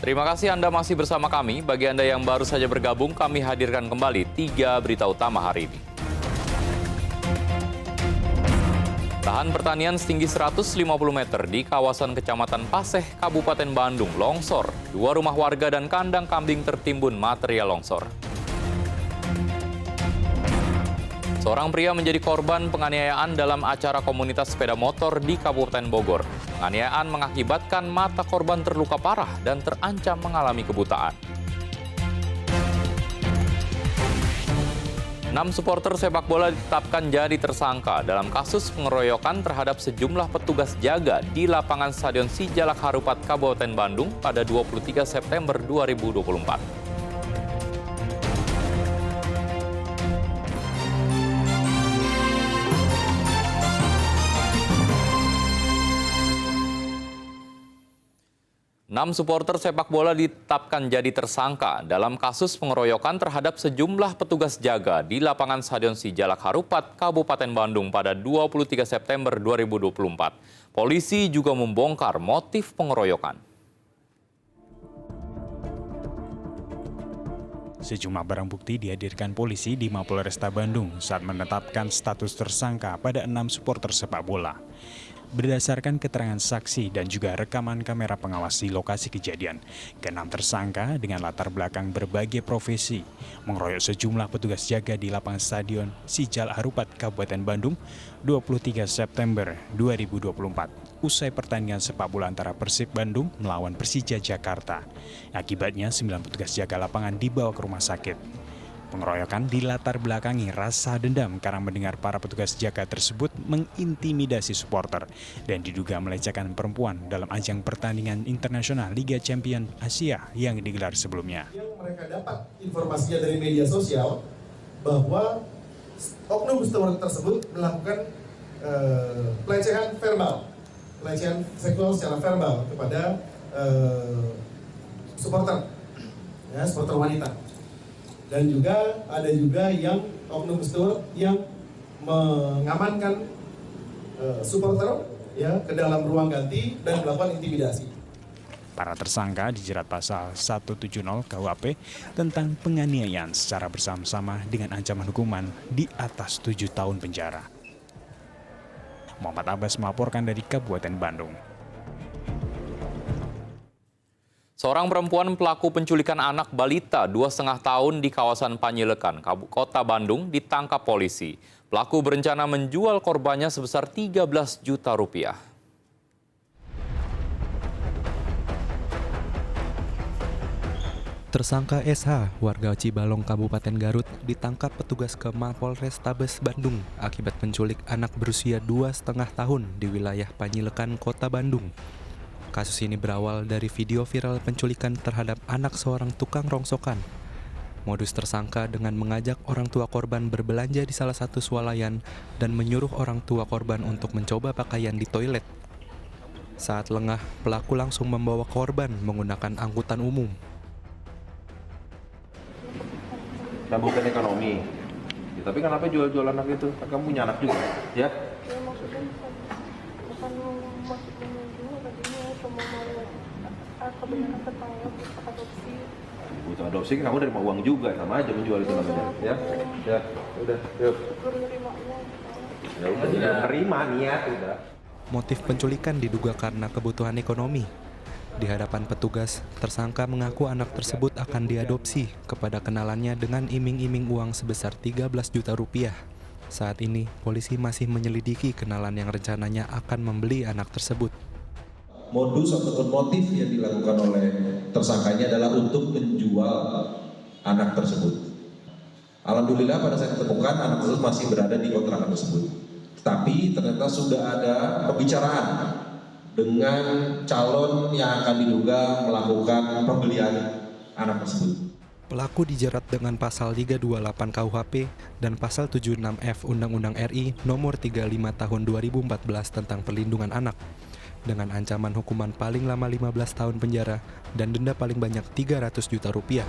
Terima kasih Anda masih bersama kami. Bagi Anda yang baru saja bergabung, kami hadirkan kembali 3 berita utama hari ini. Lahan pertanian setinggi 150 meter di kawasan Kecamatan Paseh, Kabupaten Bandung, longsor. 2 rumah warga dan kandang kambing tertimbun material longsor. Seorang pria menjadi korban penganiayaan dalam acara komunitas sepeda motor di Kabupaten Bogor. Penganiayaan mengakibatkan mata korban terluka parah dan terancam mengalami kebutaan. 6 supporter sepak bola ditetapkan jadi tersangka dalam kasus pengeroyokan terhadap sejumlah petugas jaga di lapangan Stadion Sijalak Harupat, Kabupaten Bandung pada 23 September 2024. 6 supporter sepak bola ditetapkan jadi tersangka dalam kasus pengeroyokan terhadap sejumlah petugas jaga di lapangan Stadion Sijalak Harupat, Kabupaten Bandung pada 23 September 2024. Polisi juga membongkar motif pengeroyokan. Sejumlah barang bukti dihadirkan polisi di Mapolresta Bandung saat menetapkan status tersangka pada 6 supporter sepak bola. Berdasarkan keterangan saksi dan juga rekaman kamera pengawas di lokasi kejadian, ke-6 tersangka dengan latar belakang berbagai profesi mengeroyok sejumlah petugas jaga di lapangan Stadion Sijalak Harupat, Kabupaten Bandung, 23 September 2024. Usai pertandingan sepak bola antara Persib Bandung melawan Persija Jakarta. Akibatnya 9 petugas jaga lapangan dibawa ke rumah sakit. Pengeroyokan dilatar belakangi rasa dendam karena mendengar para petugas jaga tersebut mengintimidasi supporter dan diduga melecehkan perempuan dalam ajang pertandingan internasional Liga Champions Asia yang digelar sebelumnya. Mereka dapat informasinya dari media sosial bahwa oknum supporter tersebut melakukan pelecehan verbal, pelecehan seksual secara verbal kepada supporter, ya, supporter wanita. Dan juga ada juga yang oknum steward yang mengamankan supporter ya ke dalam ruang ganti dan melakukan intimidasi. Para tersangka dijerat pasal 170 KUHP tentang penganiayaan secara bersama-sama dengan ancaman hukuman di atas 7 tahun penjara. Muhammad Abbas melaporkan dari Kabupaten Bandung. Seorang perempuan pelaku penculikan anak balita 2,5 tahun di kawasan Panyilekan, Kota Bandung, ditangkap polisi. Pelaku berencana menjual korbannya sebesar 13 juta rupiah. Tersangka SH, warga Cibalong, Kabupaten Garut, ditangkap petugas ke Mapolrestabes Bandung akibat menculik anak berusia 2,5 tahun di wilayah Panyilekan, Kota Bandung. Kasus ini berawal dari video viral penculikan terhadap anak seorang tukang rongsokan. Modus tersangka dengan mengajak orang tua korban berbelanja di salah satu swalayan dan menyuruh orang tua korban untuk mencoba pakaian di toilet. Saat lengah, pelaku langsung membawa korban menggunakan angkutan umum. Dan bukan ekonomi. Ya, tapi kenapa jual-jual anak itu? Kan kamu punya anak juga, ya? Ya maksudnya bukan masuk juga tadinya cuma mau kebenaran tentang adopsi. Butuh adopsi kan kamu dari mau uang juga, sama aja menjual itu namanya, ya? Ya, udah, yuk. Ya udah, tidak terima niat udah. Motif penculikan diduga karena kebutuhan ekonomi. Di hadapan petugas, tersangka mengaku anak tersebut akan diadopsi kepada kenalannya dengan iming-iming uang sebesar 13 juta rupiah. Saat ini, polisi masih menyelidiki kenalan yang rencananya akan membeli anak tersebut. Modus ataupun motif yang dilakukan oleh tersangkanya adalah untuk menjual anak tersebut. Alhamdulillah pada saat ditemukan anak tersebut masih berada di kontrakan tersebut. Tapi ternyata sudah ada pembicaraan dengan calon yang akan diduga melakukan pembelian anak tersebut. Pelaku dijerat dengan pasal 328 KUHP dan pasal 76F Undang-Undang RI nomor 35 tahun 2014 tentang perlindungan anak dengan ancaman hukuman paling lama 15 tahun penjara dan denda paling banyak 300 juta rupiah.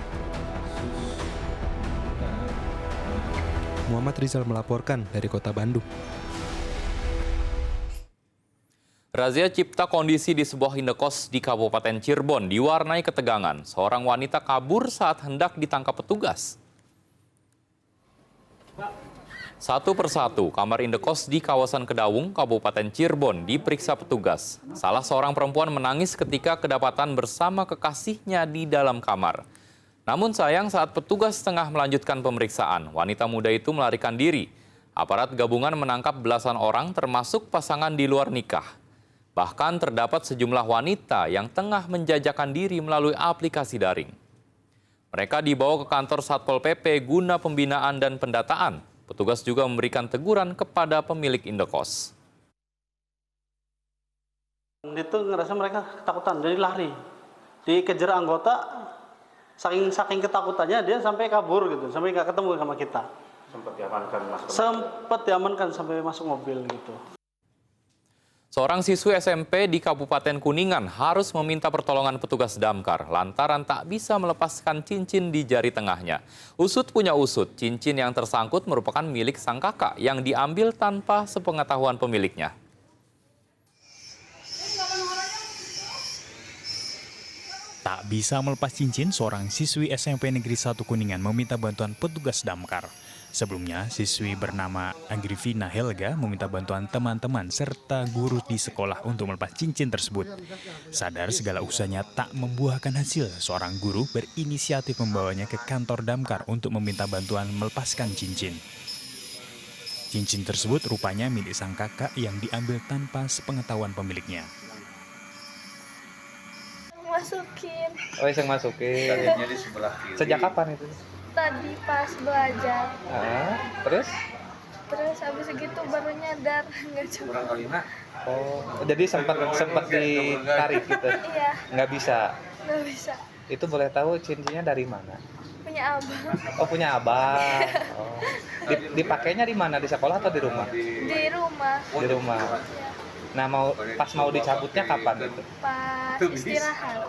Muhammad Rizal melaporkan dari Kota Bandung. Razia cipta kondisi di sebuah indekos di Kabupaten Cirebon diwarnai ketegangan. Seorang wanita kabur saat hendak ditangkap petugas. Satu persatu, kamar indekos di kawasan Kedawung, Kabupaten Cirebon diperiksa petugas. Salah seorang perempuan menangis ketika kedapatan bersama kekasihnya di dalam kamar. Namun sayang saat petugas tengah melanjutkan pemeriksaan, wanita muda itu melarikan diri. Aparat gabungan menangkap belasan orang termasuk pasangan di luar nikah. Bahkan terdapat sejumlah wanita yang tengah menjajakan diri melalui aplikasi daring. Mereka dibawa ke kantor Satpol PP guna pembinaan dan pendataan. Petugas juga memberikan teguran kepada pemilik indekos. Itu ngerasa mereka ketakutan, jadi lari. Dikejar anggota, saking ketakutannya dia sampai kabur gitu, sampai nggak ketemu sama kita. Sempat diamankan sampai masuk mobil gitu. Seorang siswi SMP di Kabupaten Kuningan harus meminta pertolongan petugas damkar lantaran tak bisa melepaskan cincin di jari tengahnya. Usut punya usut, cincin yang tersangkut merupakan milik sang kakak yang diambil tanpa sepengetahuan pemiliknya. Tak bisa melepas cincin, seorang siswi SMP Negeri 1 Kuningan meminta bantuan petugas damkar. Sebelumnya, siswi bernama Agrifina Helga meminta bantuan teman-teman serta guru di sekolah untuk melepas cincin tersebut. Sadar segala usahanya tak membuahkan hasil, seorang guru berinisiatif membawanya ke kantor damkar untuk meminta bantuan melepaskan cincin. Cincin tersebut rupanya milik sang kakak yang diambil tanpa sepengetahuan pemiliknya. Masukin Oh, iseng masukin. Sejak kapan itu? tadi pas belajar, Terus? habis segitu baru nyadar nggak coba. Oh, jadi sempat ditarik gitu? Iya, Nggak bisa. nggak bisa. Itu boleh tahu cincinnya dari mana? Punya abang Oh, punya abang. Oh. Dipakainya di mana? Di sekolah atau di rumah? di rumah. Di rumah. Ya, Nah, pas mau dicabutnya kapan itu? pas istirahat.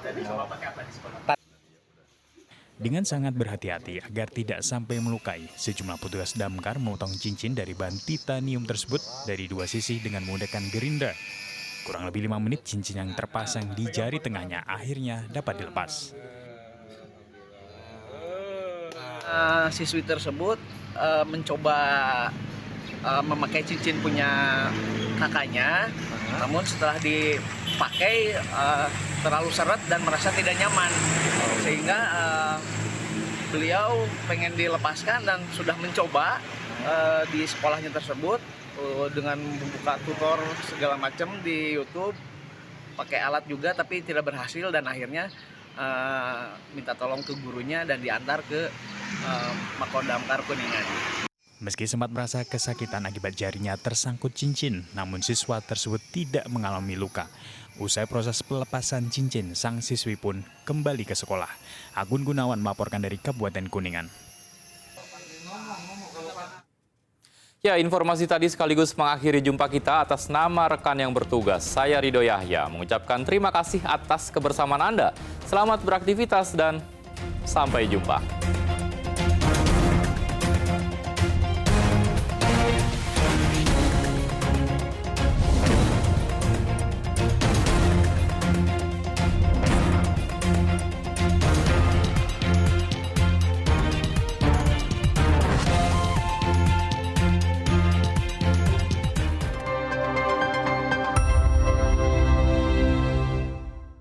Dengan sangat berhati-hati agar tidak sampai melukai, sejumlah petugas damkar memotong cincin dari bahan titanium tersebut dari dua sisi dengan menggunakan gerinda. Kurang lebih 5 menit cincin yang terpasang di jari tengahnya akhirnya dapat dilepas. Siswi tersebut mencoba memakai cincin punya kakaknya, namun setelah dipakai terlalu seret dan merasa tidak nyaman, sehingga beliau pengen dilepaskan dan sudah mencoba di sekolahnya tersebut dengan membuka tutor segala macam di YouTube, pakai alat juga tapi tidak berhasil, dan akhirnya minta tolong ke gurunya dan diantar ke Mako Damkar Kuningan. Meski sempat merasa kesakitan akibat jarinya tersangkut cincin, namun siswa tersebut tidak mengalami luka. Usai proses pelepasan cincin, sang siswi pun kembali ke sekolah. Agun Gunawan melaporkan dari Kabupaten Kuningan. Ya, informasi tadi sekaligus mengakhiri jumpa kita. Atas nama rekan yang bertugas, saya Ridho Yahya mengucapkan terima kasih atas kebersamaan Anda. Selamat beraktivitas dan sampai jumpa.